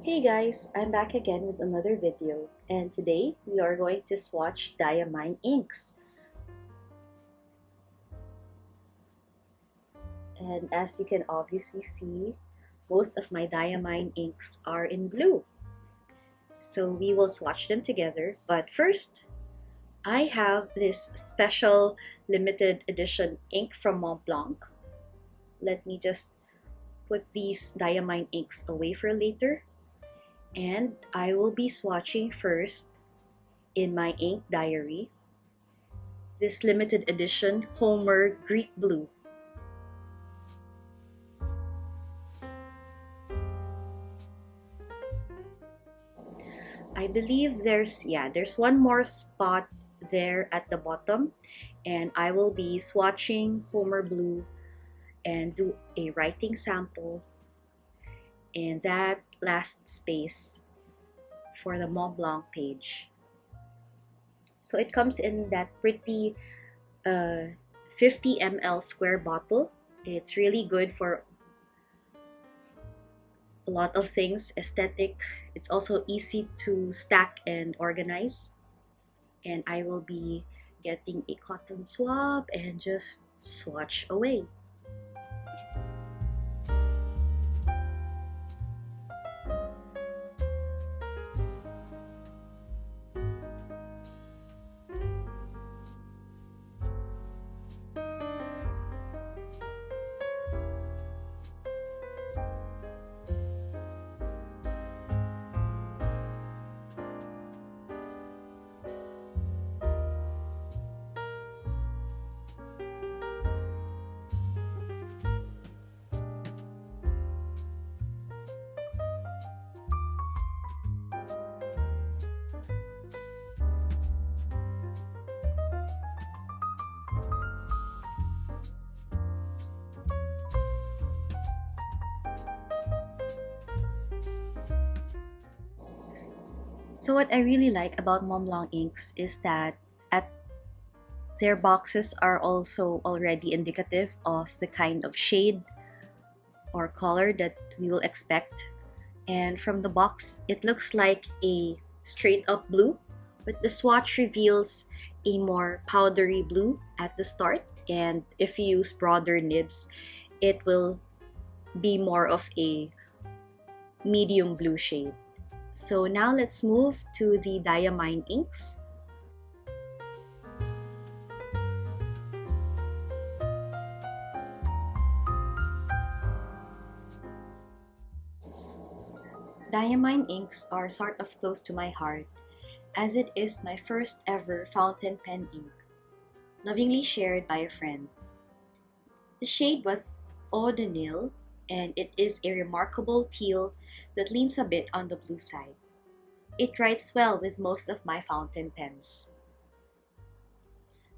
Hey guys, I'm back again with another video, and today we are going to swatch Diamine inks. And as you can obviously see, most of my Diamine inks are in blue. So we will swatch them together, but first, I have this special limited edition ink from Montblanc. Let me just put these Diamine inks away for later. And I will be swatching first in my ink diary this limited edition Homer Greek Blue. I believe there's one more spot there at the bottom, and I will be swatching Homer Blue and do a writing sample in that last space for the Montblanc page. So it comes in that pretty 50 ml square bottle. It's really good for a lot of things, aesthetic. It's also easy to stack and organize. And I will be getting a cotton swab and just swatch away. So what I really like about Montblanc inks is that their boxes are also already indicative of the kind of shade or color that we will expect. And from the box, it looks like a straight up blue, but the swatch reveals a more powdery blue at the start. And if you use broader nibs, it will be more of a medium blue shade. So now let's move to the Diamine inks. Diamine inks are sort of close to my heart, as it is my first ever fountain pen ink, lovingly shared by a friend. The shade was Eau de Nil, and it is a remarkable teal that leans a bit on the blue side. It writes well with most of my fountain pens.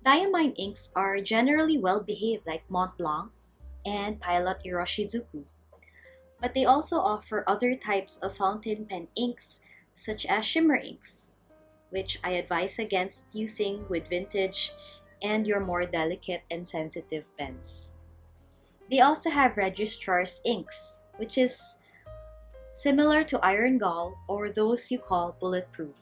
Diamine inks are generally well behaved like Montblanc and Pilot Iroshizuku, but they also offer other types of fountain pen inks such as shimmer inks, which I advise against using with vintage and your more delicate and sensitive pens. They also have registrar's inks, which is similar to iron gall or those you call bulletproof.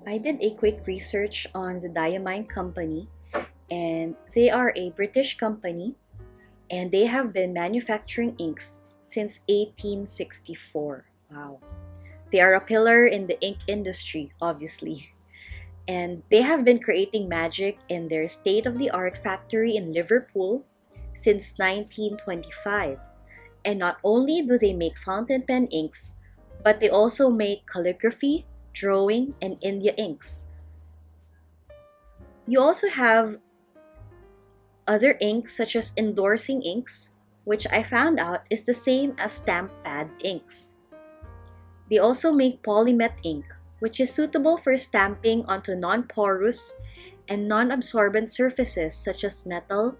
I did a quick research on the Diamine company, and they are a British company, and they have been manufacturing inks since 1864. Wow. They are a pillar in the ink industry, obviously. And they have been creating magic in their state-of-the-art factory in Liverpool since 1925. And not only do they make fountain pen inks, but they also make calligraphy, drawing, and India inks. You also have other inks such as endorsing inks, which I found out is the same as stamp pad inks. They also make polymet ink, which is suitable for stamping onto non-porous and non-absorbent surfaces such as metal,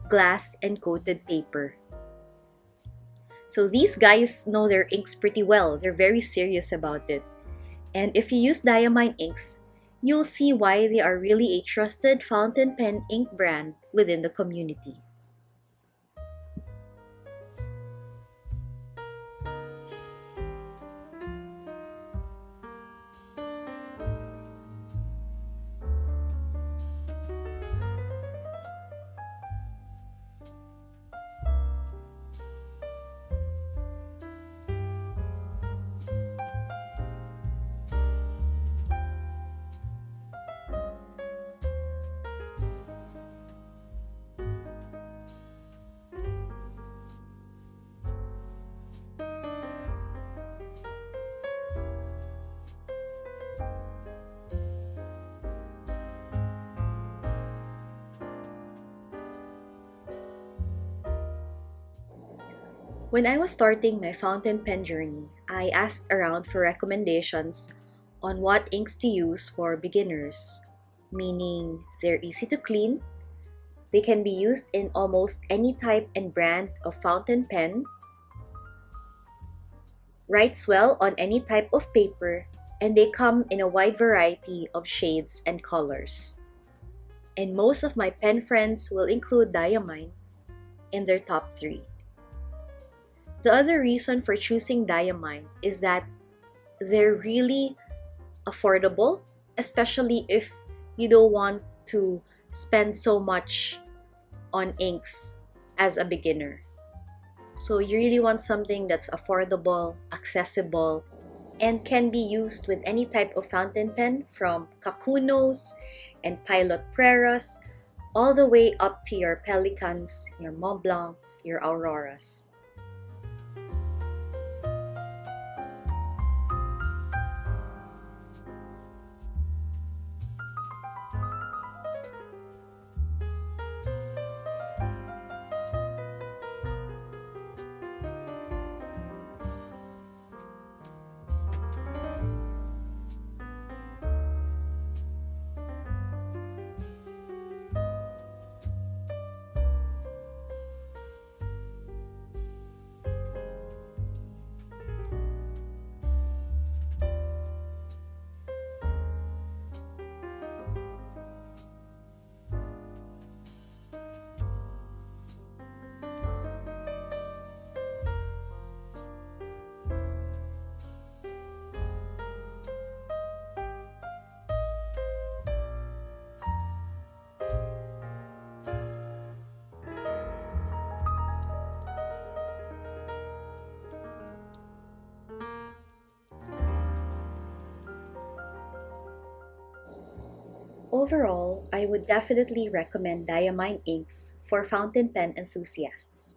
glass, and coated paper. So these guys know their inks pretty well. They're very serious about it. And if you use Diamine inks, you'll see why they are really a trusted fountain pen ink brand within the community. When I was starting my fountain pen journey, I asked around for recommendations on what inks to use for beginners, meaning they're easy to clean, they can be used in almost any type and brand of fountain pen, writes well on any type of paper, and they come in a wide variety of shades and colors. And most of my pen friends will include Diamine in their top 3. The other reason for choosing Diamine is that they're really affordable, especially if you don't want to spend so much on inks as a beginner. So you really want something that's affordable, accessible, and can be used with any type of fountain pen from Kakunos and Pilot Preras all the way up to your Pelicans, your Montblancs, your Auroras. Overall, I would definitely recommend Diamine inks for fountain pen enthusiasts,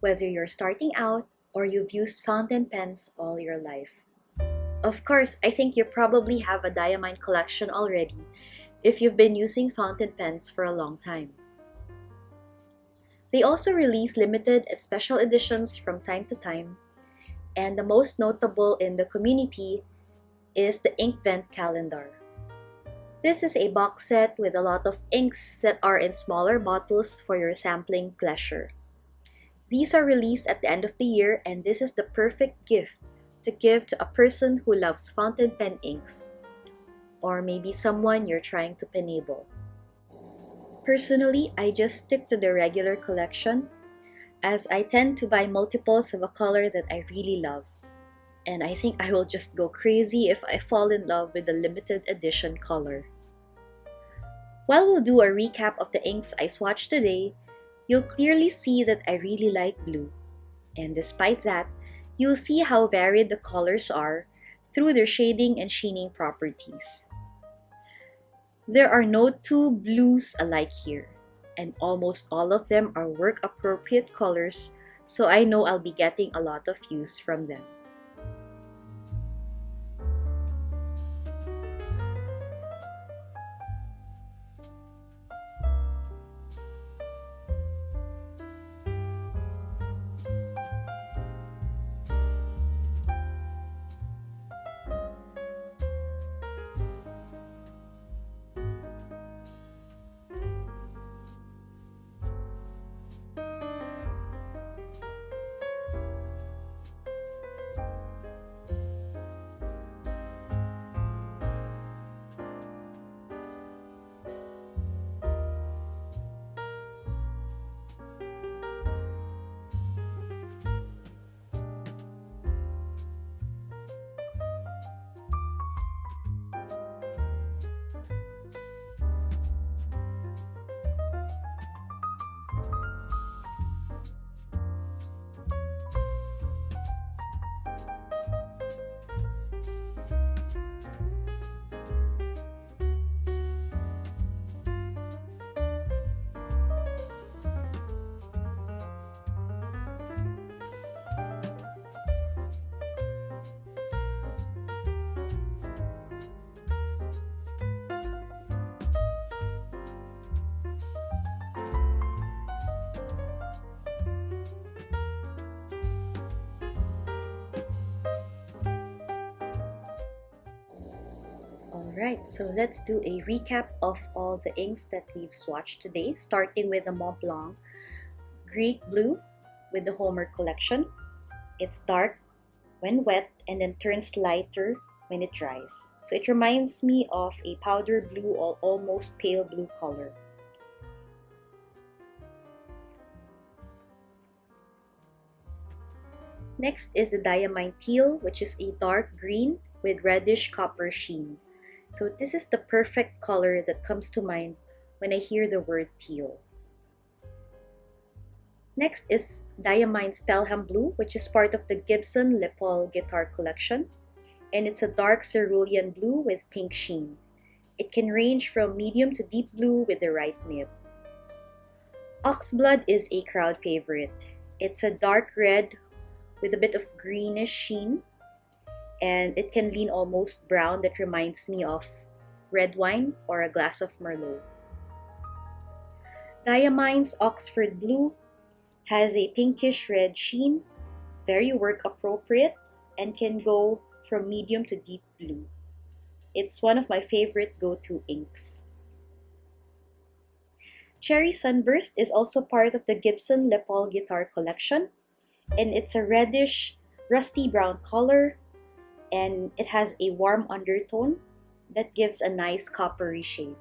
whether you're starting out or you've used fountain pens all your life. Of course, I think you probably have a Diamine collection already if you've been using fountain pens for a long time. They also release limited and special editions from time to time, and the most notable in the community is the Ink Vent Calendar. This is a box set with a lot of inks that are in smaller bottles for your sampling pleasure. These are released at the end of the year, and this is the perfect gift to give to a person who loves fountain pen inks, or maybe someone you're trying to enable. Personally, I just stick to the regular collection as I tend to buy multiples of a color that I really love. And I think I will just go crazy if I fall in love with the limited edition color. While we'll do a recap of the inks I swatched today, you'll clearly see that I really like blue. And despite that, you'll see how varied the colors are through their shading and sheening properties. There are no two blues alike here, and almost all of them are work-appropriate colors, so I know I'll be getting a lot of use from them. Alright, so let's do a recap of all the inks that we've swatched today, starting with the Montblanc Greek Blue with the Homer collection. It's dark when wet and then turns lighter when it dries. So it reminds me of a powder blue or almost pale blue color. Next is the Diamine Teal, which is a dark green with reddish copper sheen. So this is the perfect color that comes to mind when I hear the word teal. Next is Diamine Spellham Blue, which is part of the Gibson Les Paul guitar collection. And it's a dark cerulean blue with pink sheen. It can range from medium to deep blue with the right nib. Oxblood is a crowd favorite. It's a dark red with a bit of greenish sheen, and it can lean almost brown that reminds me of red wine or a glass of Merlot. Diamine's Oxford Blue has a pinkish red sheen, very work appropriate, and can go from medium to deep blue. It's one of my favorite go-to inks. Cherry Sunburst is also part of the Gibson Les Paul guitar collection, and it's a reddish, rusty brown color, and it has a warm undertone that gives a nice coppery shade.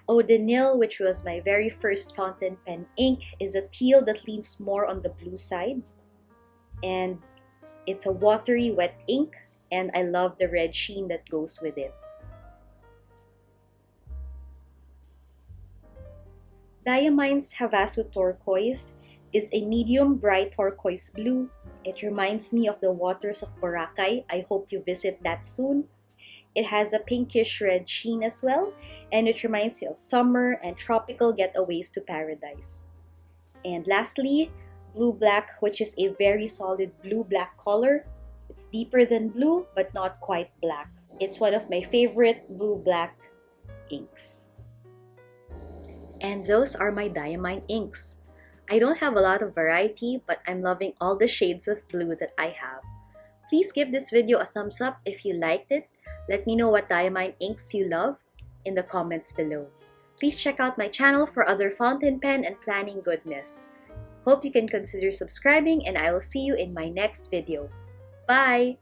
Eau de Nil, which was my very first fountain pen ink, is a teal that leans more on the blue side, and it's a watery wet ink, and I love the red sheen that goes with it. Diamine's Havasu Turquoise is a medium bright turquoise blue. It reminds me of the waters of Boracay. I hope you visit that soon. It has a pinkish red sheen as well, and it reminds me of summer and tropical getaways to paradise. And lastly, Blue Black, which is a very solid blue-black color. It's deeper than blue, but not quite black. It's one of my favorite blue-black inks. And those are my Diamine inks. I don't have a lot of variety, but I'm loving all the shades of blue that I have. Please give this video a thumbs up if you liked it. Let me know what Diamine inks you love in the comments below. Please check out my channel for other fountain pen and planning goodness. Hope you can consider subscribing, and I will see you in my next video. Bye!